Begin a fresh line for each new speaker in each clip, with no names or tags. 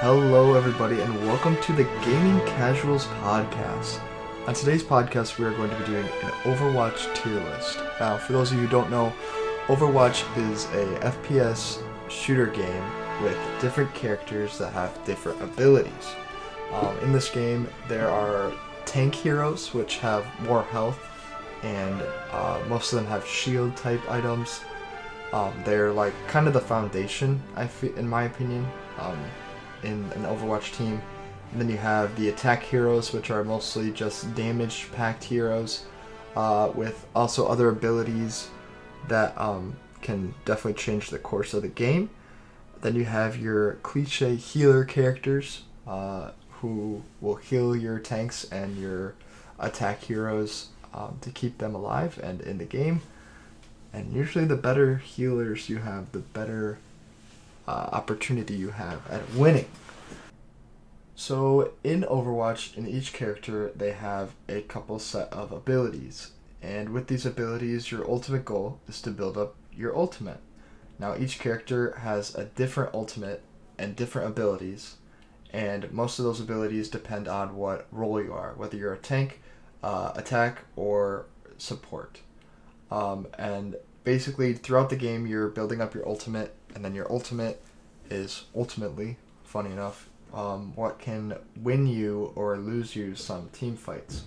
Hello, everybody, and welcome to the Gaming Casuals Podcast. On today's podcast, we are going to be doing an Overwatch tier list. Now, for those of you who don't know, Overwatch is a FPS shooter game with different characters that have different abilities. In this game, there are tank heroes, which have more health, and most of them have shield type items. They're like kind of the foundation, in my opinion, in an Overwatch team. And then you have the attack heroes, which are mostly just damage packed heroes, with also other abilities that can definitely change the course of the game. Then you have your cliche healer characters, who will heal your tanks and your attack heroes to keep them alive and in the game. And usually the better healers you have, the better opportunity you have at winning. So in Overwatch, in each character, they have a couple set of abilities. And with these abilities, your ultimate goal is to build up your ultimate. Now each character has a different ultimate and different abilities. And most of those abilities depend on what role you are, whether you're a tank, attack, or support. And basically throughout the game, you're building up your ultimate, and then your ultimate is ultimately, funny enough, what can win you or lose you some team fights.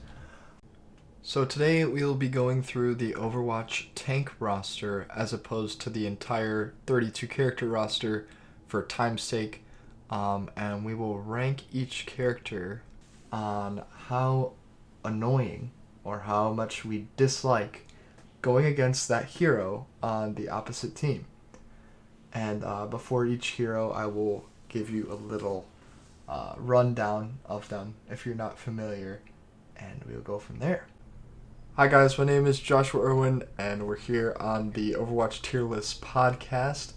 So today we'll be going through the Overwatch tank roster as opposed to the entire 32 character roster for time's sake, and we will rank each character on how annoying or how much we dislike going against that hero on the opposite team. And before each hero, I will give you a little rundown of them if you're not familiar, and we'll go from there. Hi guys, my name is Joshua Irwin, and we're here on the Overwatch Tier List podcast.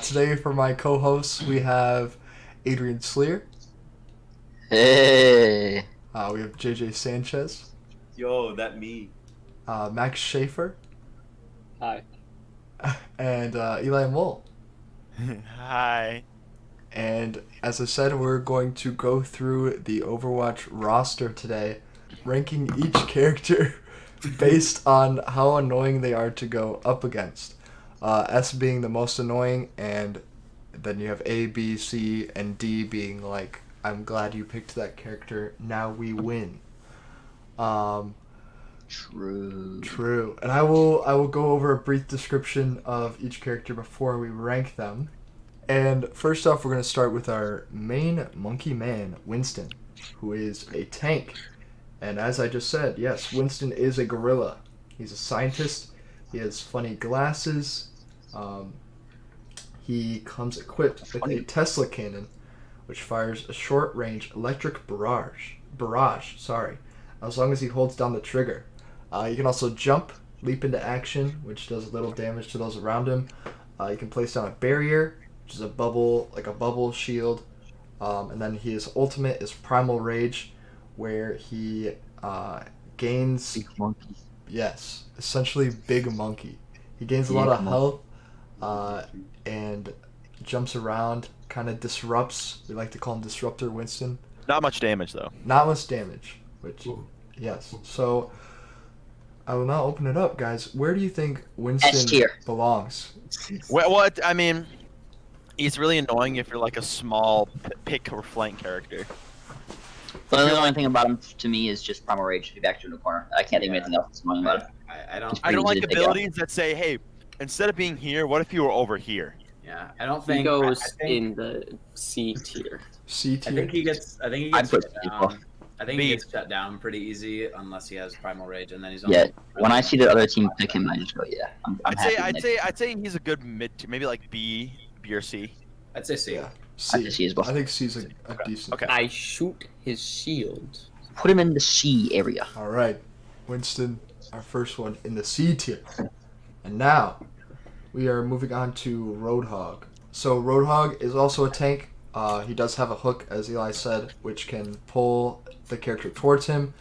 Today for my co-hosts, we have Adrian Sleer.
Hey.
We have JJ Sanchez.
Yo, that me.
Max Schaefer.
Hi.
And Eli Mole.
Hi.
And as I said, we're going to go through the Overwatch roster today, ranking each character based on how annoying they are to go up against. S being the most annoying, and then you have A, B, C, and D being like, I'm glad you picked that character, now we win. True. And I will go over a brief description of each character before we rank them. And first off, we're going to start with our main monkey man, Winston, who is a tank. And as I just said, yes, Winston is a gorilla. He's a scientist. He has funny glasses. He comes equipped with a Tesla cannon, which fires a short-range electric barrage, as long as he holds down the trigger. You can also jump, leap into action, which does a little damage to those around him. You can place down a barrier, which is a bubble shield. And then his ultimate is Primal Rage, where he gains...
Big monkey.
Yes, essentially Big Monkey. He gains a lot of health and jumps around, kind of disrupts. We like to call him Disruptor Winston.
Not much damage, though.
Not much damage, which, yes. So, I will now open it up, guys. Where do you think Winston belongs?
Well, I mean, he's really annoying if you're like a small pick or flank character.
Well, the only thing about him to me is just Primal Rage to be back to in the corner. I can't think of anything else that's annoying about him.
I
don't like abilities that say, hey, instead of being here, what if you were over here?
Yeah, I don't think
He goes
I think,
in the C tier.
C tier?
I think he gets
I'd
shut
put
down. I think
B.
he gets shut down pretty easy unless he has Primal Rage, and then he's
Yeah, when I see the other team pick him, I just go, yeah.
I'd say he's a good mid, maybe like B or C.
I'd say C.
Yeah,
I think
C.
C as well.
I think C's a decent.
Okay.
I shoot his shield.
Put him in the C area.
All right, Winston, our first one in the C tier. And now, we are moving on to Roadhog. So Roadhog is also a tank. He does have a hook, as Eli said, which can pull the character towards him,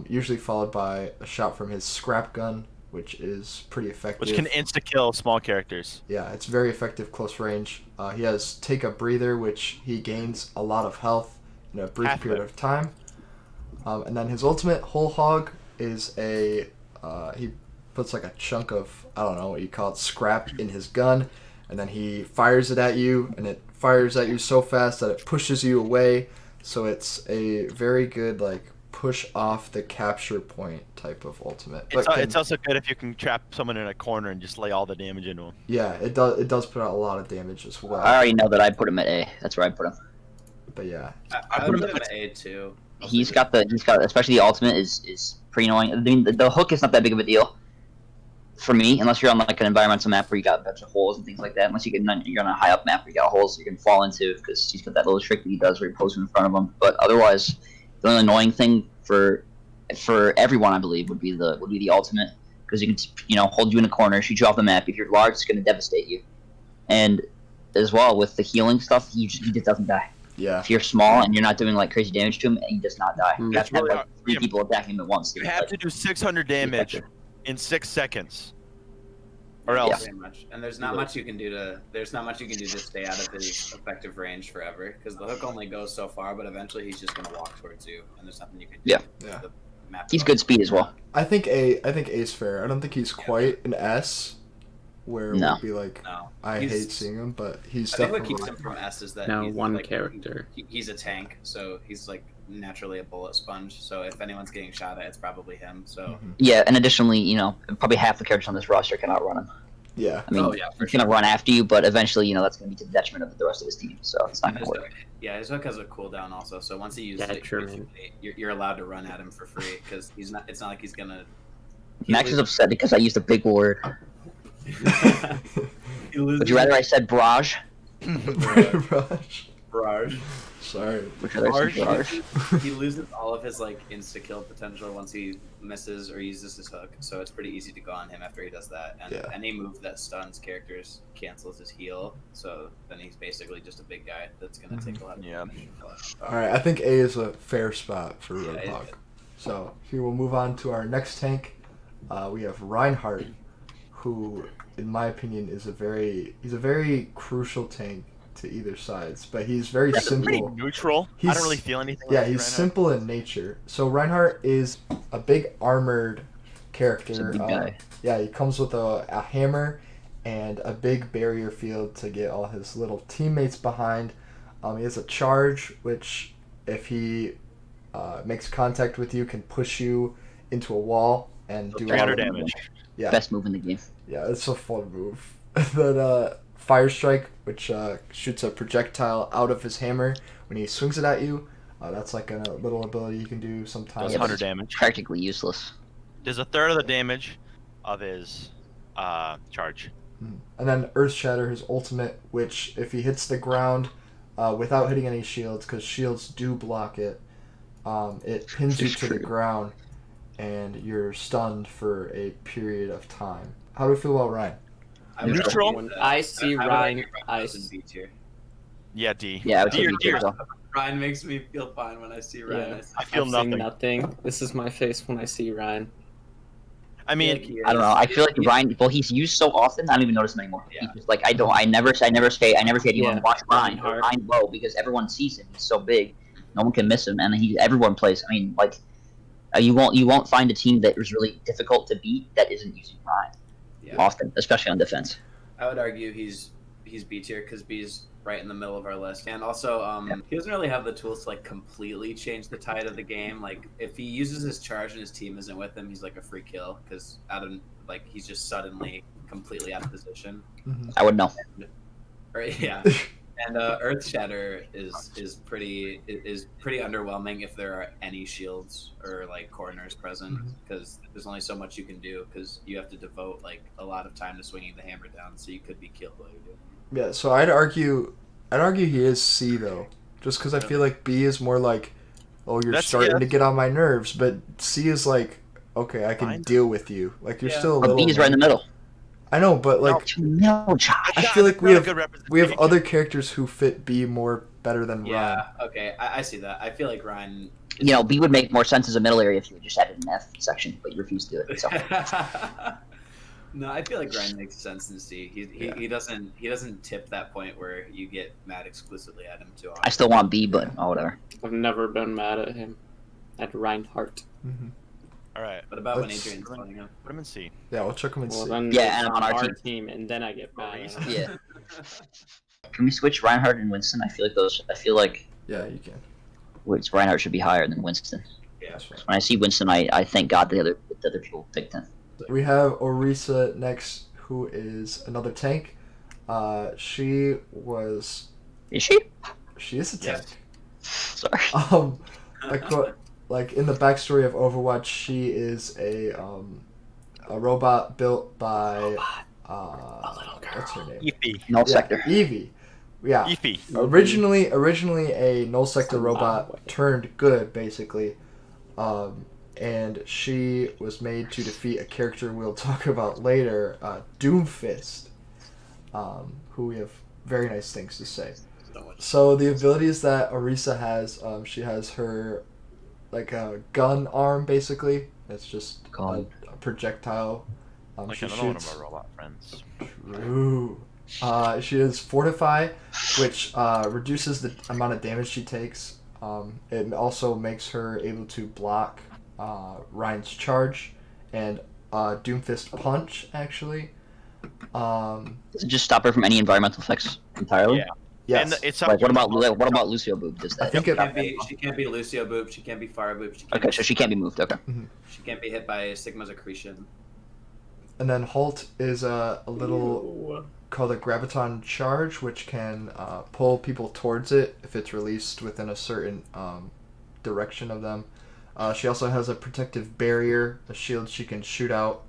usually followed by a shot from his scrap gun, which is pretty effective.
Which can insta-kill small characters.
Yeah, it's very effective close range. He has Take a Breather, which he gains a lot of health in a brief
Half
period
it.
of time. And then his ultimate, Whole Hog, is a... he puts like a chunk of, I don't know what you call it, scrap in his gun, and then he fires it at you, and it fires at you so fast that it pushes you away. So it's a very good, like, push off the capture point type of ultimate.
It's also good if you can trap someone in a corner and just lay all the damage into them.
Yeah, it does put out a lot of damage as well.
I already know that I put him at A. That's where I put him.
But yeah,
I would put him at A too.
He's got especially the ultimate is pretty annoying. I mean, the hook is not that big of a deal for me, unless you're on like an environmental map where you got a bunch of holes and things like that. Unless you're on a high up map where you got holes you can fall into, because he's got that little trick that he does where he poses in front of them. But otherwise, the only annoying thing for everyone, I believe, would be the ultimate, because you can hold you in a corner, shoot you off the map. If you're large, it's going to devastate you. And as well with the healing stuff, he just doesn't die.
yeah.
If you're small and you're not doing like crazy damage to him, he does not die. You have to have
really
like 3 people attacking him at once.
You have to do 600 damage in 6 seconds, or else.
Pretty much. And there's not much you can do to stay out of his effective range forever, because the hook only goes so far, but eventually he's just gonna walk towards you, and there's nothing you can do.
Yeah.
Yeah.
The map
He's good speed as well.
I think A's fair. I don't think he's quite an S, where it
No.
would be like,
No.
I
He's-
hate seeing him, but he's
I think what
definitely...
keeps him from S is that
Now
he's
one
like,
character.
He's a tank, so he's like naturally a bullet sponge. So if anyone's getting shot at, it's probably him. So
Mhm.
Yeah, and additionally, probably half the characters on this roster cannot run him.
Yeah.
I mean,
Oh, yeah, for
he's gonna run after you, but eventually, that's gonna be to the detriment of the rest of his team. So it's not gonna
his
work.
hook, his hook has a cooldown also. So once he uses it,
Detriment.
you're allowed to run at him for free, because he's not. It's not like he's gonna.
Max is upset because I used a big word. Would you rather I said barrage?
Rush.
barrage?
Sorry.
Would you rather I said barrage?
He loses all of his like insta kill potential once he misses or uses his hook, so it's pretty easy to go on him after he does that. And
Yeah.
any move that stuns characters cancels his heal, so then he's basically just a big guy that's gonna take a lot of
Yeah.
damage.
Alright, I think A is a fair spot for
Yeah,
Roadhog.
it's-
So here we'll move on to our next tank. We have Reinhardt, who, in my opinion, is a very crucial tank to either sides, but he's very
Pretty
simple.
neutral. I
He's-
don't really feel anything.
Yeah,
like
he's
right now.
simple in nature. So Reinhardt is a big armored character.
He's a big guy.
Yeah, he comes with a hammer and a big barrier field to get all his little teammates behind. He has a charge, which if he makes contact with you, can push you into a wall and do a lot
300
of
damage.
Yeah,
Best move in the game.
yeah, it's a fun move. Then Fire Strike, which shoots a projectile out of his hammer when he swings it at you. That's like a little ability you can do sometimes.
Does
Yeah, but
100
it's
damage.
Practically useless.
Does a third of the damage of his charge.
And then Earth Shatter, his ultimate, which if he hits the ground without hitting any shields, because shields do block it, it pins you
It's
to the
true.
ground, and you're stunned for a period of time. How do we feel about Ryan?
I would
Neutral?
argue
When
that-
I see
would
Ryan,
argue
I
was in B tier.
Yeah, D.
Yeah, I would
D
say
or
B
D
tier
or
as well.
Ryan makes me feel fine when I see Ryan.
Yeah.
I feel
I'm saying
nothing.
nothing. This is my face when I see Ryan.
I mean,
I don't know. I feel like Ryan. Well, he's used so often. I don't even notice him anymore.
Yeah.
He's just like I never say anyone
Yeah,
watch Ryan or
Reinhardt.
Ryan low because everyone sees him. He's so big, no one can miss him, and everyone plays. I mean, like you won't find a team that is really difficult to beat that isn't using Ryan
Yeah.
often, especially on defense.
I would argue he's B tier because B's right in the middle of our list, and also he doesn't really have the tools to like completely change the tide of the game. Like if he uses his charge and his team isn't with him, he's like a free kill because he's just suddenly completely out of position.
I would know.
Or yeah, and Earth Shatter is pretty underwhelming if there are any shields or like corners present, because there's only so much you can do because you have to devote like a lot of time to swinging the hammer down, so you could be killed while you do it.
Yeah, so I'd argue he is C though, just because I feel like B is more like, oh, you're starting to get on my nerves, but C is like, okay, I can
Fine.
deal with you. Like you're
Yeah.
still a
But
little.
B is right in the middle.
I know, but like
No, Josh.
I feel like we
Not a
have
good
we have
representation.
other characters who fit B more better than Ryan.
Yeah, okay, I see that. I feel like Ryan.
B would make more sense as a middle area if you just added an F section, but you refuse to do it. So
No, I feel like Ryan makes sense in C.
Yeah.
He doesn't tip that point where you get mad exclusively at him too often.
I still want B, but oh, whatever.
I've never been mad at him. At Reinhardt.
Mm-hmm.
All right.
What about when
Let's-
Adrian's playing him?
Put him in C.
Yeah, we'll check them and
Well,
see.
then
Yeah,
it's
and on our
team, and then I get mad at him.
Yeah. Can we switch Reinhardt and Winston? I feel like
Yeah, you can.
Reinhardt should be higher than Winston.
Yeah.
That's fine.
When I see Winston, I thank God the other people picked him.
We have Orisa next, who is another tank. She was.
Is she?
She is a tank.
Yes.
Sorry.
Like in the backstory of Overwatch, she is a robot built by what's her name?
Eefy.
Null sector.
Eevee. Yeah.
Eefy.
Originally a null sector robot
Zimbabwe.
turned good, basically, and she was made to defeat a character we'll talk about later, Doomfist, who we have very nice things to say. So the abilities that Orisa has, she has her like a gun arm, basically. It's just a projectile.
Like
She
another one of
shoots.
our robot friends.
True. She has Fortify, which reduces the amount of damage she takes. It also makes her able to block Ryan's charge and Doomfist punch, actually.
Does it just stop her from any environmental effects entirely?
Yeah.
Yes.
And it's
Like what about Lucio Boob? Does
I
that?
think
She can't be Lucio Boop. She can't be Fire Boop.
Okay, so she can't be moved. Okay.
She can't be hit by Sigma's accretion.
And then Halt is a little
Ew.
called a graviton charge, which can pull people towards it if it's released within a certain direction of them. She also has a protective barrier, a shield she can shoot out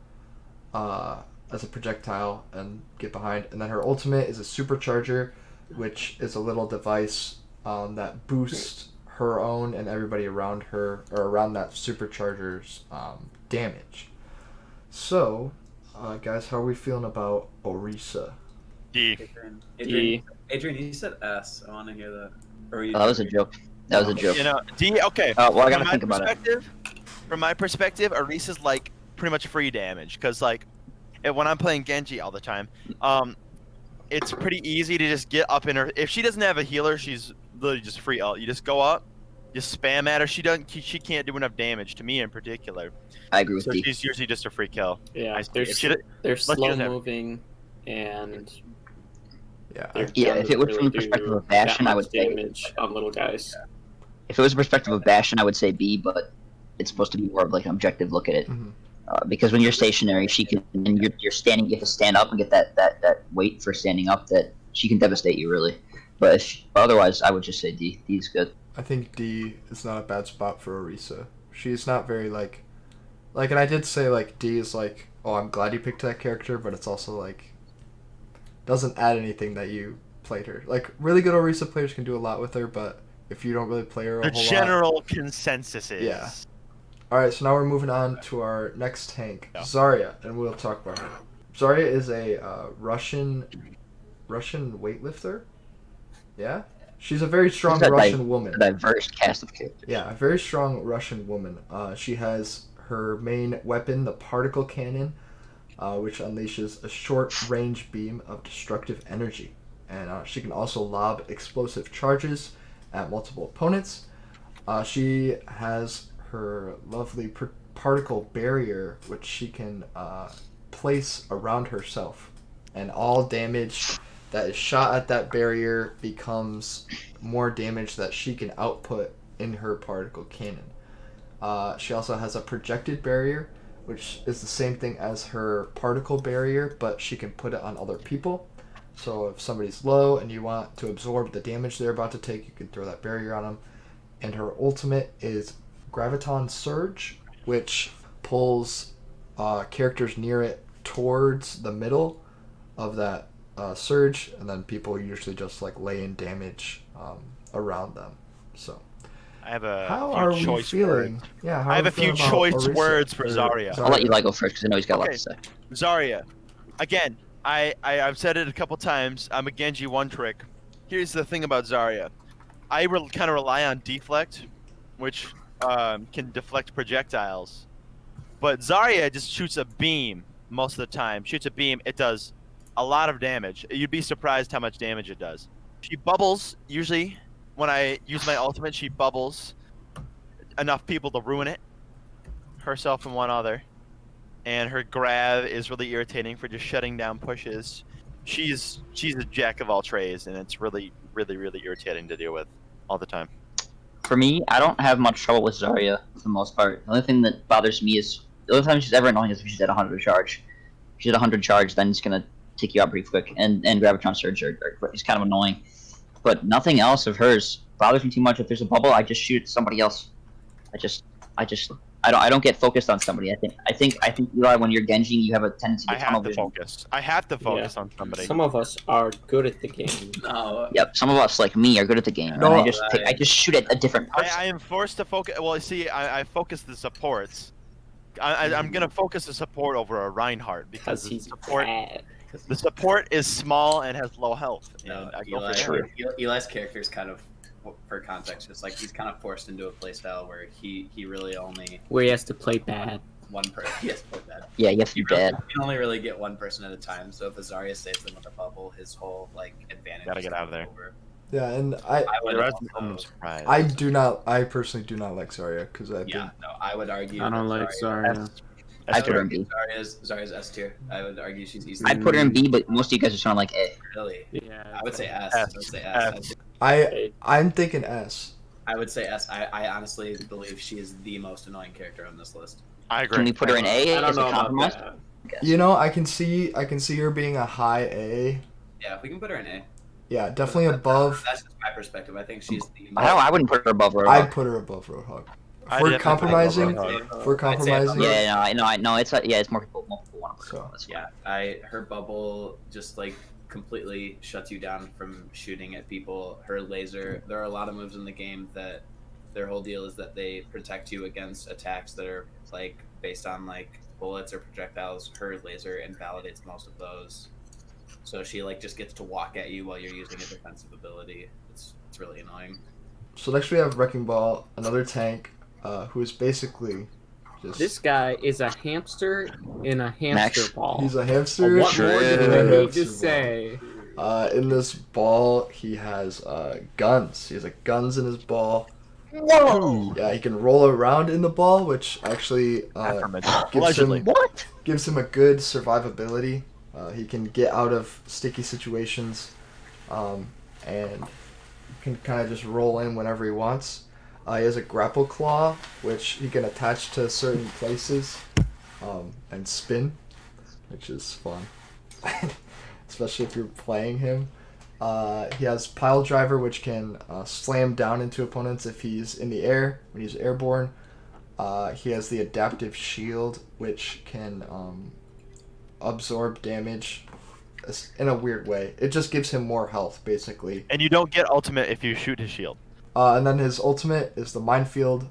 as a projectile and get behind. And then her ultimate is a supercharger, which is a little device that boosts her own and everybody around her, or around that supercharger's damage. So, guys, how are we feeling about Orisa?
D.
Adrian, you said S. I want to hear that. Or you
Oh, that was a joke. That was a joke.
You know, D. Okay.
Well, I gotta
From my
think about it.
perspective, From my perspective, Orisa's like pretty much free damage because like when I'm playing Genji all the time, it's pretty easy to just get up in her. If she doesn't have a healer, she's literally just free ult. You just go up, just spam at her. She can't do enough damage to me in particular.
I agree with
So
D.
she's usually just a free kill.
Yeah,
If she-
they're
let's get
slow
in there.
moving, and
Yeah,
their
Yeah,
gun
if it
doesn't
were from
really
the perspective
do
of Bastion,
that
I
much
would say-
damage on little guys.
If it was a perspective of Bastion, I would say B, but it's supposed to be more of like an objective look at it.
Mhm.
Because when you're stationary, she can, and you're standing, you have to stand up and get that weight for standing up. That she can devastate you really. But otherwise, I would just say D. D is good.
I think D is not a bad spot for Orisa. She's not very like, and I did say like D is like, oh, I'm glad you picked that character, but it's also like, doesn't add anything that you played her. Like really good Orisa players can do a lot with her, but if you don't really play her a
The
whole lot.
general consensus is.
Yeah. All right, so now we're moving on to our next tank,
Yeah.
Zarya, and we'll talk about her. Zarya is a Russian weightlifter. Yeah, she's a very strong
She's a
Russian woman.
A diverse cast of characters.
Yeah, a very strong Russian woman. She has her main weapon, the particle cannon, which unleashes a short-range beam of destructive energy. And she can also lob explosive charges at multiple opponents. She has her lovely particle barrier, which she can place around herself. And all damage that is shot at that barrier becomes more damage that she can output in her particle cannon. She also has a projected barrier, which is the same thing as her particle barrier, but she can put it on other people. So if somebody's low and you want to absorb the damage they're about to take, you can throw that barrier on them. And her ultimate is Graviton Surge, which pulls characters near it towards the middle of that surge, and then people usually just like lay in damage around them. So
I have a
how
few
are we
choice
feeling?
words.
Yeah, how
I
are
have
we
a few
feeling about
choice
Orisa?
words for
Or
Zarya.
I'll let you go first because I know he's got a lot
Okay.
to say.
Zarya. Again, I've said it a couple times. I'm a Genji one trick. Here's the thing about Zarya. I kind of rely on deflect, which can deflect projectiles. But Zarya just shoots a beam most of the time. Shoots a beam, it does a lot of damage. You'd be surprised how much damage it does. She bubbles, usually when I use my ultimate, she bubbles enough people to ruin it. Herself and one other. And her grab is really irritating for just shutting down pushes. She's a jack of all trades, and it's really, really, really irritating to deal with all the time.
For me, I don't have much trouble with Zarya for the most part. The only thing that bothers me is the only time she's ever annoying is if she's at 100 charge. If she's at 100 charge, then it's gonna take you out pretty quick, and Gravitron Surge is kind of annoying. But nothing else of hers bothers me too much. If there's a bubble, I just shoot somebody else. I don't get focused on somebody. I think Eli, when you're Genjing, you have a tendency to tunnel vision.
I have to focus on somebody.
Some of us are good at the game.
No.
Yep, some of us like me are good at the game.
No,
and I just shoot at a different person.
I am forced to focus. Well, see, I focus the supports. I'm gonna focus the support over a Reinhardt because
He's
the support is small and has low health.
No,
And I go for
Eli,
it.
Eli's character is kind of, for context, just like he's kind of forced into a playstyle where he really only
Where he has to play bad.
one person. Yes, play bad.
Yeah, you have to be bad.
You can only really get one person at a time. So if a Zarya saves them with a bubble, his whole like advantage.
Gotta
is
get out of there.
over.
Yeah, and
I would
I'm
also,
surprised.
I personally do not like Zarya because I think
yeah, no, I would argue.
I don't
that
like Zarya.
I put her in B.
Zarya's S tier. I would argue she's easy.
I'd put her in B, but most of you guys are sounding like A.
Really.
Yeah.
I would say S.
S.
I would say S.
S.
I'm thinking S.
I would say S. I honestly believe she is the most annoying character on this list.
I agree.
Can we put her in A
I don't
as a
know about
compromise?
that.
You know, I can see her being a high A.
Yeah, we can put her in A.
Yeah, definitely above.
That's just my perspective. I think she's the.
I wouldn't put her above Roadhog.
I'd put her above Roadhog.
I'd
We're
definitely
compromising.
put her above Roadhog.
We're compromising.
Yeah, I know. It's more people want to.
So.
That's fine.
Yeah, her bubble just like completely shuts you down from shooting at people. Her laser. There are a lot of moves in the game that their whole deal is that they protect you against attacks that are like based on like bullets or projectiles. Her laser invalidates most of those. So she like just gets to walk at you while you're using a defensive ability. It's really annoying.
So next we have Wrecking Ball, another tank, who is basically just.
This guy is a hamster in a hamster
Max.
ball.
He's a hamster.
What more do
in a
we need
hamster
to
ball.
say?
In this ball, he has guns. He has guns in his ball.
Whoa!
Yeah, he can roll around in the ball, which actually
Allegedly.
gives him a good survivability. He can get out of sticky situations, and can kind of just roll in whenever he wants. He has a grapple claw, which he can attach to certain places and spin, which is fun, especially if you're playing him. He has Pile Driver, which can slam down into opponents if he's in the air, when he's airborne. He has the Adaptive Shield, which can absorb damage in a weird way. It just gives him more health, basically.
And you don't get ultimate if you shoot his shield.
And then his ultimate is the Minefield,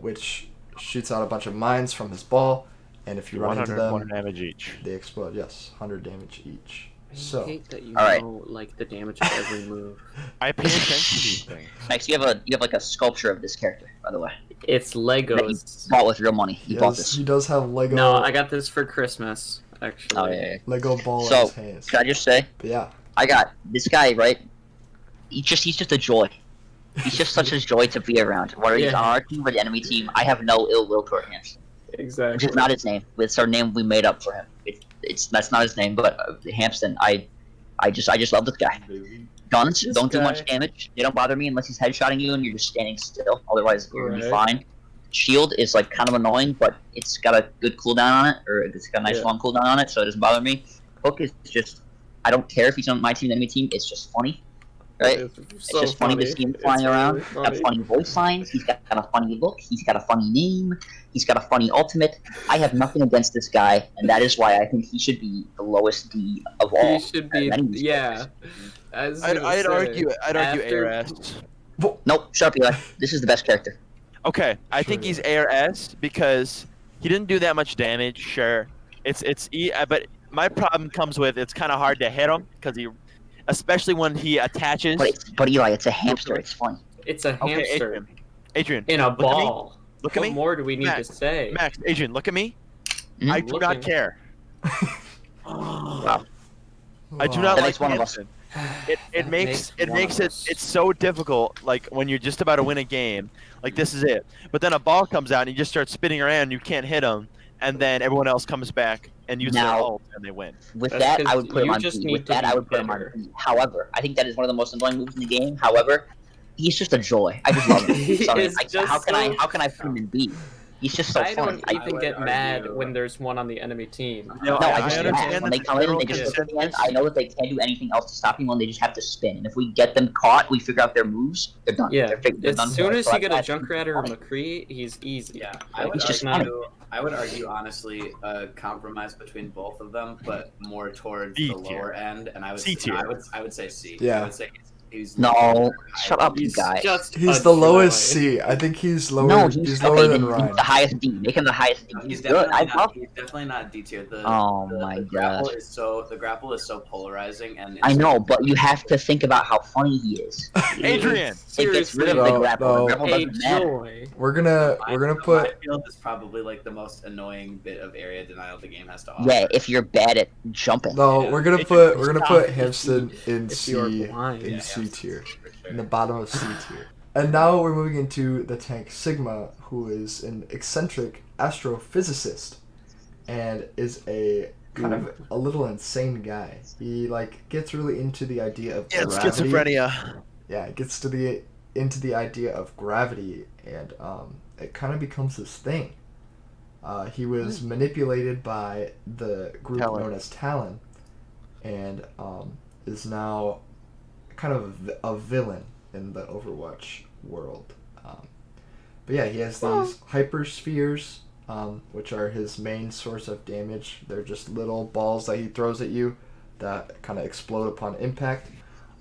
which shoots out a bunch of mines from his ball, and if you run into them,
100 damage each.
they explode. Yes, 100 damage each.
I
So,
hate that you
Alright.
know like the damage of every move.
I pay attention to these things.
Next, you have like a sculpture of this character, by the way.
It's Legos.
Bought with real money. He bought
he
this.
does have Lego.
No, I got this for Christmas, actually.
Oh yeah.
Lego ball
So,
in his hands.
Can I just say,
But yeah,
I got this guy right. He's just a joy. He's just such a joy to be around. Whether he's
Yeah.
on our team or the enemy team, I have no ill will toward him.
Exactly.
Which is not his name. It's our name we made up for him. That's not his name, but Hampton. I just love this guy. Guns
This
don't do
guy-
much damage. They don't bother me unless he's headshotting you and you're just standing still. Otherwise, you're gonna be
Right.
fine. Shield is like kind of annoying, but it's got a good cooldown on it, or it's got a nice
Yeah.
long cooldown on it, so it doesn't bother me. Hook is just, I don't care if he's on my team, the enemy team. It's just funny, right? It's
so
just funny to see him flying
It's
around.
really
He's got
funny.
funny voice lines. He's got a funny look. He's got a funny name. He's got a funny ultimate. I have nothing against this guy, and that is why I think he should be the lowest D of all.
He should be,
Many of these
yeah.
players.
I'd argue
after-
ARS.
Nope, shut up, Eli. This is the best character.
Okay, I think he's ARS because he didn't do that much damage. Sure, but my problem comes with it's kind of hard to hit him because especially when he attaches.
But Eli, it's a hamster. It's funny.
It's a
Okay,
hamster
Adrian,
in a
look at me.
ball.
Look at
What
me.
more do we need
Max,
to say?
Max, Adrian, look at me.
Mhm.
I do not
Looking.
care.
Wow.
I do not
That
like
makes one of us.
Winston.
That
It makes
one of
it
us.
it's so difficult. Like when you're just about to win a game, like this is it. But then a ball comes out and you just start spinning around, and you can't hit them, and then everyone else comes back and uses their
Now-
ult and they win.
With
That's
that, I
'cause
would put him
you
on
just
B.
need
With
to
that,
be
I would put him on
better.
B. However, I think that is one of the most annoying moves in the game. However, he's just a joy. I just love him.
He
Sorry,
is just
how can
so-
how can I put him in B? He's just so
I
funny.
don't even
would
get mad
argue-
when there's one on the enemy team.
No,
No,
I
I just
understand
when
that
they
the
come in,
general
they just look at the end.
consensus-
I know that they can't do anything else to stop him when they just have to spin. And if we get them caught, we figure out their moves. They're done.
Yeah,
They're done
as soon
for.
as
So
you get a
that's
Junkrat or a
funny.
McCree, he's easy.
Yeah,
Like,
I would
It's just
argue. I would argue honestly a compromise between both of them, but more towards
B
the
tier.
lower end. And I would
C tier.
I would say C.
Yeah.
I would say he's
No, shut up, you
He's
guy.
just
He's
a
the lowest
joy.
C. I think he's lower.
No,
he's
okay,
lower
then
than
he's
Ryan.
the highest D. Make him the highest D.
He's
Good. I
definitely
love.
not. He's definitely not D tier.
Oh my
grapple
gosh.
is the grapple is so polarizing, and
I know, but you have to think about how funny he is.
Adrian!
It gets rid of
No,
the grapple.
no.
The grapple
A
doesn't matter.
joy.
We're gonna put.
My field is probably like the most annoying bit of area denial the game has to offer.
Yeah, if you're bad at jumping.
No,
Yeah.
we're gonna
Stop.
put Hamston in
If you're
C
blind.
in
Yeah,
C
yeah,
tier,
for sure.
in the bottom of C tier. And now we're moving into the tank Sigma, who is an eccentric astrophysicist, and is a kind of a little insane guy. He like gets really into the idea of
Yeah, it's
gravity.
schizophrenia.
Yeah, it gets to into the idea of gravity, and it kind of becomes his thing. He was manipulated by the group
Talon.
known as Talon, and is now kind of a villain in the Overwatch world. But yeah, he has these hyperspheres, which are his main source of damage. They're just little balls that he throws at you that kind of explode upon impact.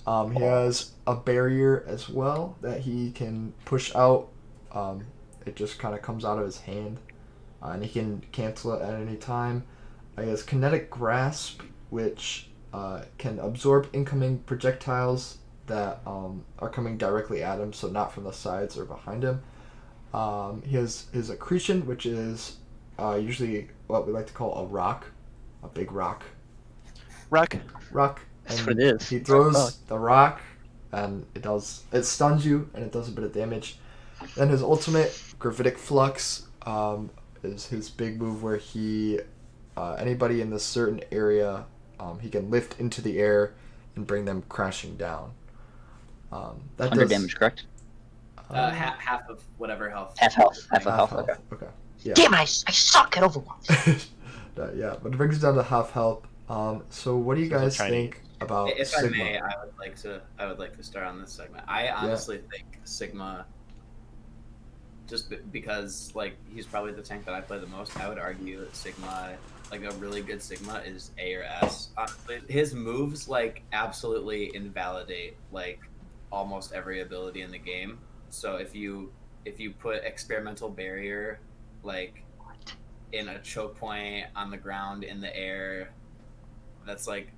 He has a barrier as well that he can push out. It just kind of comes out of his hand, and he can cancel it at any time. He has kinetic grasp, which can absorb incoming projectiles that are coming directly at him, so not from the sides or behind him. He has his accretion, which is usually what we like to call a rock, a big rock.
Rock.
That's
And
what it is.
he throws the rock, and it stuns you, and it does a bit of damage. Then his ultimate, Gravitic Flux, is his big move where he anybody in this certain area, he can lift into the air and bring them crashing down. That
100
does
damage, correct?
Half of whatever health.
Half health. Half a
half
health. Okay.
Okay. Yeah.
Damn it! I suck at Overwatch.
Yeah, but it brings it down to half health. So what do you
Sounds
guys
Chinese.
think about
If I
Sigma?
may, I would like to start on this segment. I honestly think Sigma, just because like he's probably the tank that I play the most. I would argue that Sigma, like a really good Sigma, is A or S. Honestly, his moves like absolutely invalidate like almost every ability in the game. So if you put experimental barrier like in a choke point on the ground in the air, that's like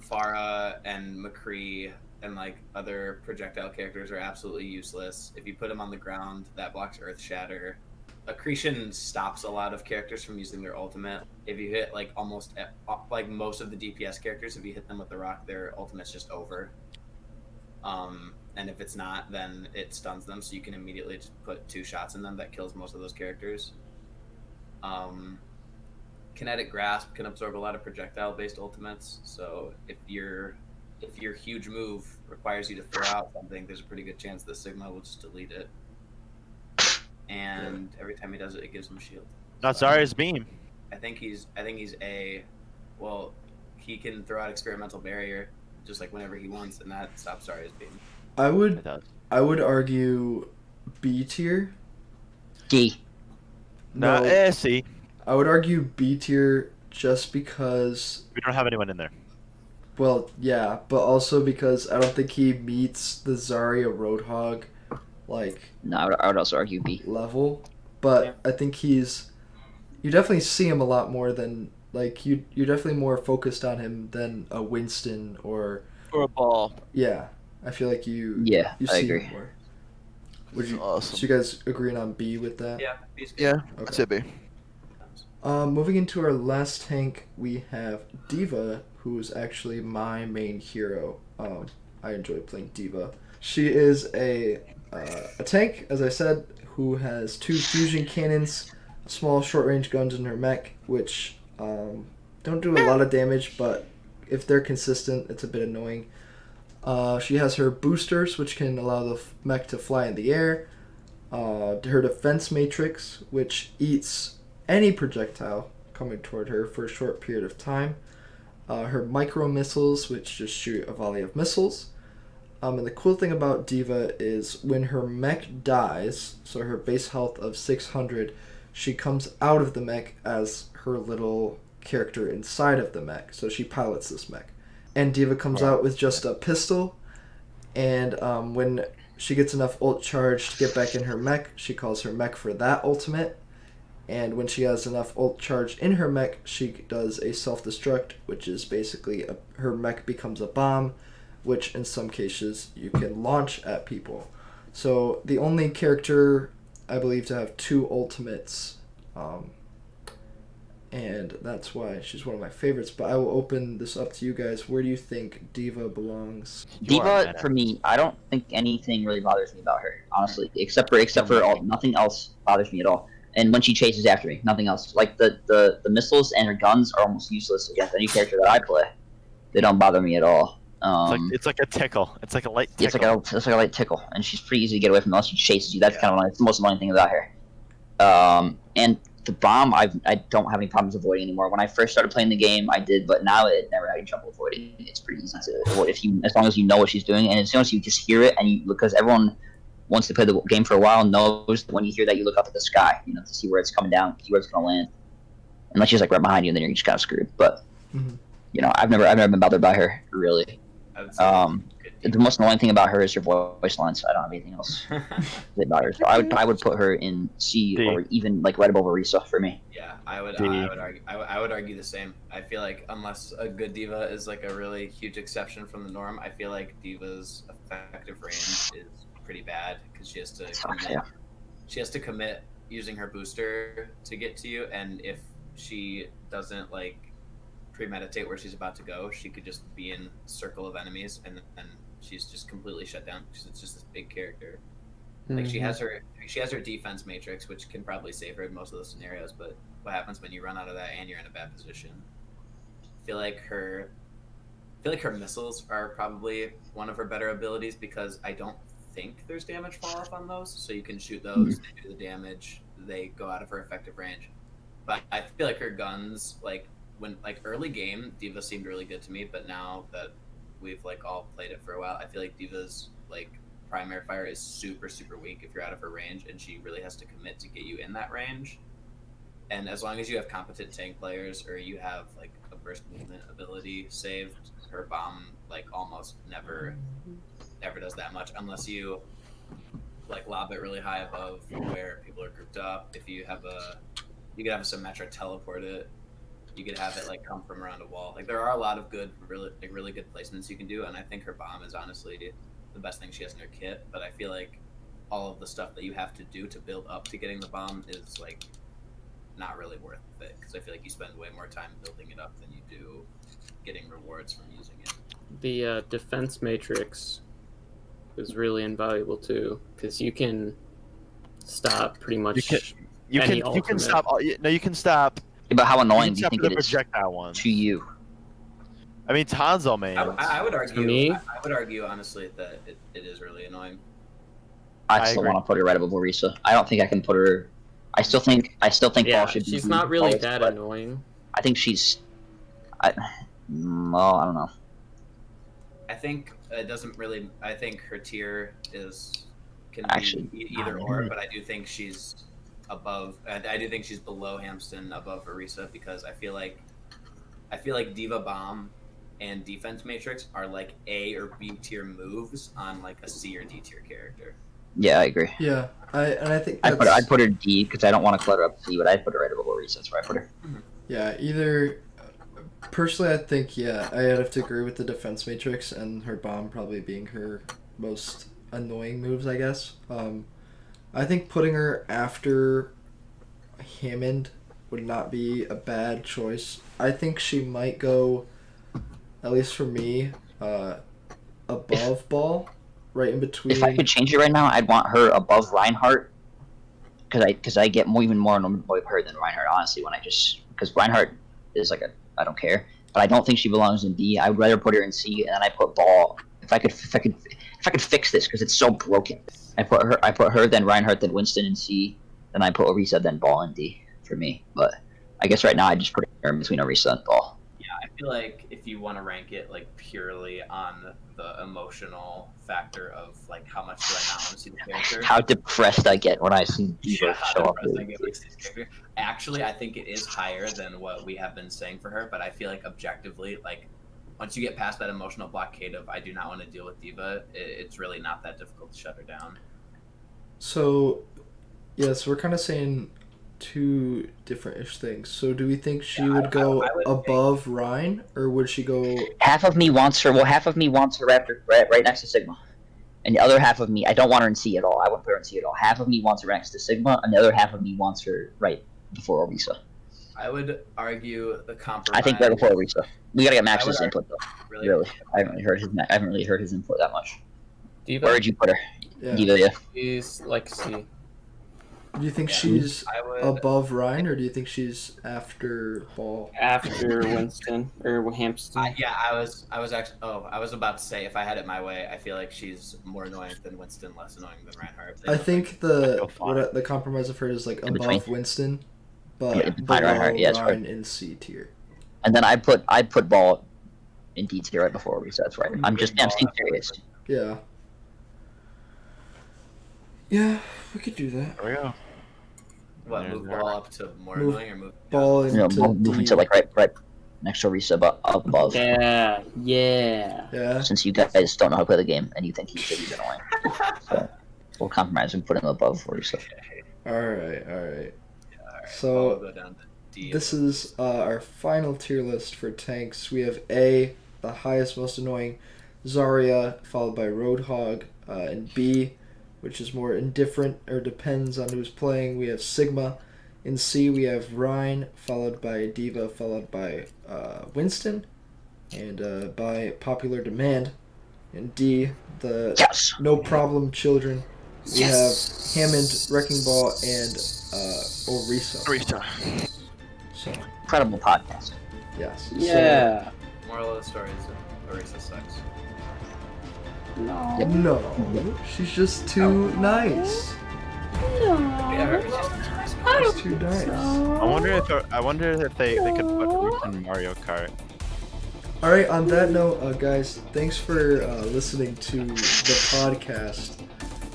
Farah and McCree and like other projectile characters are absolutely useless. If you put them on the ground, that blocks Earth Shatter. Accretion stops a lot of characters from using their ultimate. If you hit like like most of the DPS characters, if you hit them with the rock, their ultimate's just over. And if it's not, then it stuns them, so you can immediately just put 2 shots in them. That kills most of those characters. Kinetic Grasp can absorb a lot of projectile-based ultimates, so if your huge move requires you to throw out something, there's a pretty good chance the Sigma will just delete it. And every time he does it, it gives him a shield.
Not
So,
Zarya's beam.
I think he's A. Well, he can throw out experimental barrier just like whenever he wants, and that stops Zarya's beam.
I
It
would
does.
argue B tier.
D.
No,
No,
C.
I would argue B tier just because,
We don't have anyone in there.
well, yeah, but also because I don't think he meets the Zarya Roadhog like
No, I would also argue B.
level. But
Yeah.
I think you definitely see him a lot more than like you're definitely more focused on him than a Winston or
Or a ball.
yeah. I feel like you
Yeah,
you
I
see
agree.
him more. Would you?
Awesome.
So you guys agreeing on B with that?
Yeah, he's good.
Yeah,
Okay.
that's it, B.
Moving into our last tank, we have Diva, who is actually my main hero. I enjoy playing Diva. She is a tank, as I said, who has 2 fusion cannons, small short-range guns in her mech, which don't do a lot of damage, but if they're consistent, it's a bit annoying. She has her boosters, which can allow the mech to fly in the air. Her defense matrix, which eats any projectile coming toward her for a short period of time. Her micro missiles, which just shoot a volley of missiles. And the cool thing about Diva is when her mech dies, so her base health of 600, she comes out of the mech as her little character inside of the mech. So she pilots this mech. And Diva comes out with just a pistol, and when she gets enough ult charge to get back in her mech, she calls her mech for that ultimate. And when she has enough ult charge in her mech, she does a self-destruct, which is basically her mech becomes a bomb, which in some cases you can launch at people. So the only character, I believe, to have 2 ultimates, and that's why she's one of my favorites. But I will open this up to you guys. Where do you think Diva belongs?
Diva, for me, I don't think anything really bothers me about her, honestly, except for nothing else bothers me at all. And when she chases after me, nothing else. Like the missiles and her guns are almost useless against any character that I play. They don't bother me at all.
It's like a tickle. It's like a light tickle.
It's like a light tickle, and she's pretty easy to get away from unless she chases you. That's kind of annoying. It's the most annoying thing about her. And the bomb, I don't have any problems avoiding anymore. When I first started playing the game, I did, but now it never had any trouble avoiding. It's pretty easy to avoid as long as you know what she's doing, and as soon as you just hear it, because everyone wants to play the game for a while knows that when you hear that, you look up at the sky, to see where it's coming down, see where it's going to land. Unless she's like right behind you, then you're just kind of screwed. But I've never been bothered by her really. The most annoying thing about her is her voice lines. I don't have anything else that bothers her. So I would put her in C or even like right above Orisa for me.
Yeah, I would argue the same. I feel like unless a good Diva is like a really huge exception from the norm, I feel like Diva's effective range is pretty bad because she has to commit.
Yeah.
She has to commit using her booster to get to you, and if she doesn't like premeditate where she's about to go, she could just be in a circle of enemies and she's just completely shut down because it's just this big character. Like she has her defense matrix, which can probably save her in most of those scenarios, but what happens when you run out of that and you're in a bad position? I feel like her missiles are probably one of her better abilities because I don't think there's damage fall off on those, so you can shoot those, they do the damage, they go out of her effective range. But I feel like her guns, like when early game, Diva seemed really good to me, but now that we've like all played it for a while, I feel like Diva's like primary fire is super weak if you're out of her range, and she really has to commit to get you in that range. And as long as you have competent tank players or you have like a burst movement ability saved, her bomb like almost never does that much unless you like lob it really high above where people are grouped up. If you have you could have a Symmetra teleport it. You could have it like come from around a wall. Like there are a lot of good, really good placements you can do, and I think her bomb is honestly the best thing she has in her kit. But I feel like all of the stuff that you have to do to build up to getting the bomb is like not really worth it because I feel like you spend way more time building it up than you do getting rewards from using it.
The defense matrix is really invaluable too because you can stop pretty much.
You can stop. No, you can stop.
But how annoying do you think it is to you?
I mean, Tanzo, man.
I would argue.
To me?
I would argue honestly that it is really annoying.
I still want to put her right above Orisa. I don't think I can put her. I still think Ball should be.
She's not really that annoying.
I think she's. I don't know.
I think it doesn't really. I think her tier can
Actually,
be either or, but I do think she's above. I do think she's below Hamston, above Orisa, because I feel like Diva Bomb and Defense Matrix are like A or B tier moves on like a C or D tier character.
Yeah, I agree.
Yeah, I think
I'd put her D because I don't want to clutter up C, but I'd put her right above Orisa. That's where I put her.
Yeah, either. Personally, I think I'd have to agree with the Defense Matrix and her bomb probably being her most annoying moves, I guess. I think putting her after Hammond would not be a bad choice. I think she might go, at least for me, above Ball, right in between.
If I could change it right now, I'd want her above Reinhardt, because I get even more annoyed with her than Reinhardt. Honestly, because Reinhardt is like I don't care, but I don't think she belongs in B. I would rather put her in C, and then I put Ball. If I could fix this, because it's so broken. I put her, then Reinhardt, then Winston in C, then I put Orisa, then Ball in D for me. But I guess right now I just put her in between Orisa and Ball.
Yeah, I feel like if you want to rank it like purely on the emotional factor of like how much do I not want to see the character.
How depressed I get when I see Diva show up.
Actually, I think it is higher than what we have been saying for her, but I feel like objectively, like once you get past that emotional blockade of I do not want to deal with Diva, it's really not that difficult to shut her down.
So, yes, we're kind of saying two different-ish things. So do we think she would go above Ryan, or would she go...
Half of me wants her after right next to Sigma. And the other half of me, I don't want her in C at all. I wouldn't put her in C at all. Half of me wants her next to Sigma, and the other half of me wants her right before Orisa.
I would argue the compromise...
I think right before Orisa. We gotta get Max's input, though.
Really?
I haven't really heard his input that much.
Diva.
Where would you put her?
Yeah.
Diva, yeah.
She's like C.
Do you think she's above Ryan, or do you think she's after Ball?
After Winston or Hampton.
I was about to say if I had it my way, I feel like she's more annoying than Winston, less annoying than Reinhardt.
I think the compromise of her is like above Winston, but below Ryan in C tier.
And then I put Ball in D tier right before Orisa. That's right. I'm being serious.
Yeah. Yeah, we could do that.
There we go.
What, move Ball up to more annoying or move
Ball into
move into like right next to Orisa, but above.
Yeah.
Since you guys don't know how to play the game and you think he's annoying, so we'll compromise and put him above Orisa.
All right.
Alright,
So
I'll go down to D.
this is our final tier list for tanks. We have A, the highest, most annoying, Zarya, followed by Roadhog, and B, which is more indifferent or depends on who's playing. We have Sigma. In C, we have Ryan, followed by Diva, followed by Winston. And by popular demand, in D, the no problem children. We have Hammond, Wrecking Ball, and Orisa. So,
Incredible podcast.
yes.
Yeah.
Moral of the story is that Orisa sucks.
No.
So, no, she's just too nice. She's too nice.
I wonder if they could put Root in Mario Kart.
Alright, on that note, guys, thanks for listening to the podcast,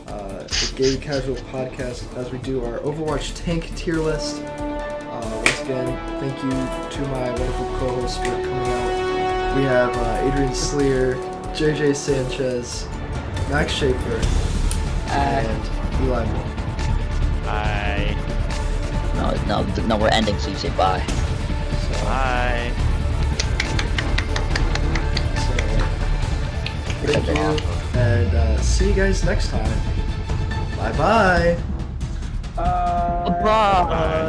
the Gay Casual Podcast, as we do our Overwatch tank tier list. Once again, thank you to my wonderful co-hosts for coming out. We have Adrian Sleer, JJ Sanchez, Max Schaefer, and Eli Moore.
Bye.
No, we're ending, so you say bye.
So,
Bye.
thank you, and see you guys next time. Bye-bye.
Bye.